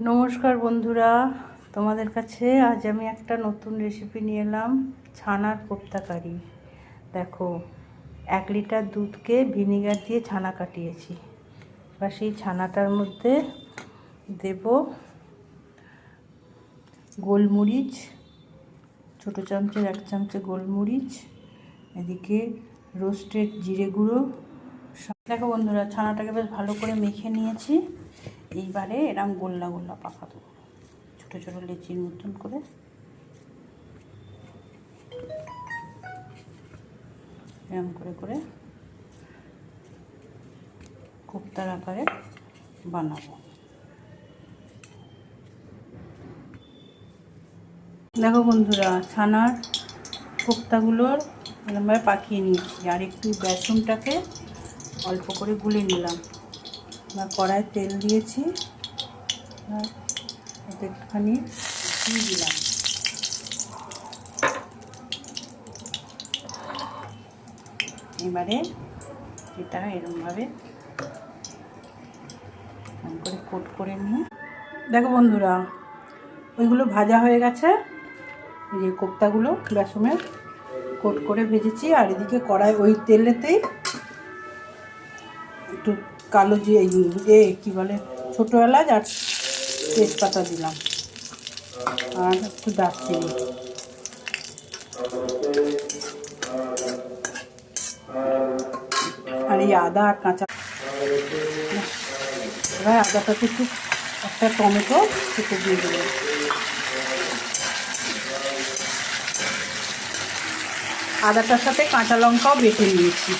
নমস্কার বন্ধুরা, তোমাদের কাছে আজ আমি একটা নতুন রেসিপি নিয়ে এলাম, ছানার কোপ্তা কারি। দেখো, 1 লিটার দুধকে ভিনিগার দিয়ে ছানা কাটিয়েছি। এবার সেই ছানাটার মধ্যে দেব গোলমরিচ, ছোটো চামচের 1 চামচে গোলমরিচ, এদিকে রোস্টেড জিরে গুঁড়ো। দেখো বন্ধুরা, ছানাটাকে বেশ ভালো করে মেখে নিয়েছি। এইবারে এরম গোল্লা গোল্লা পাকা দেবো, ছোটো ছোটো লেচির মতন করে। এরম করে করে কোপ্তার আকারে বানাবো। দেখো বন্ধুরা, ছানার কোপ্তাগুলোর এরমভাবে পাকিয়ে নিয়েছি। আর একটু বেসনটাকে অল্প করে গুলে নিলাম। এবার কড়ায় তেল দিয়েছি, আর এতে একটুখানি ঘি দিলাম। এবারে এটা এরমভাবে করে কোট করে নিয়ে, দেখো বন্ধুরা, ওইগুলো ভাজা হয়ে গেছে। এই যে কোপ্তাগুলো বেসনের কোট করে ভেজেছি। আর এদিকে কড়াই ওই তেলেতেই একটু কালো যে কী বলে ছোটো এলাচ আর তেজপাতা দিলাম, আর একটু দারচিনি। আর এই আদা আর কাঁচা, এবার আদাটাতে একটু একটা টমেটো কেটে দিয়ে দেবো। আদাটার সাথে কাঁচা লঙ্কাও বেটে নিয়েছি।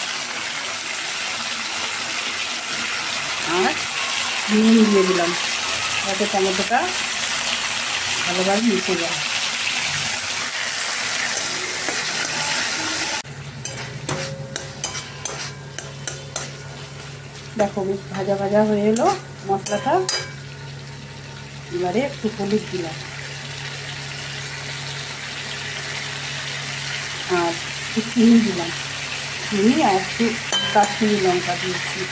আর নুন দিয়ে দিলাম যাতে টমেটোটা ভালোভাবে মিশে যায়। দেখো, বেশ ভাজা ভাজা হয়ে এলো মশলাটা। এবারে একটু হলুদ দিলাম, আর একটু চিনি দিলাম। চিনি আর একটু কাশ্মীরি লঙ্কা দিয়েছি।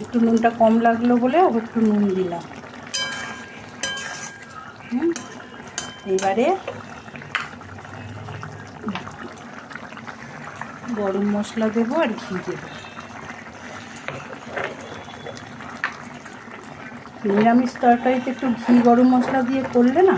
একটু নুনটা কম লাগলো বলে একটু নুন দিলাম। এবারে গরম মশলা দেবো আর ঘি দেবো। নিরামিষ তরকারিতে একটু ঘি গরম মশলা দিয়ে করলে না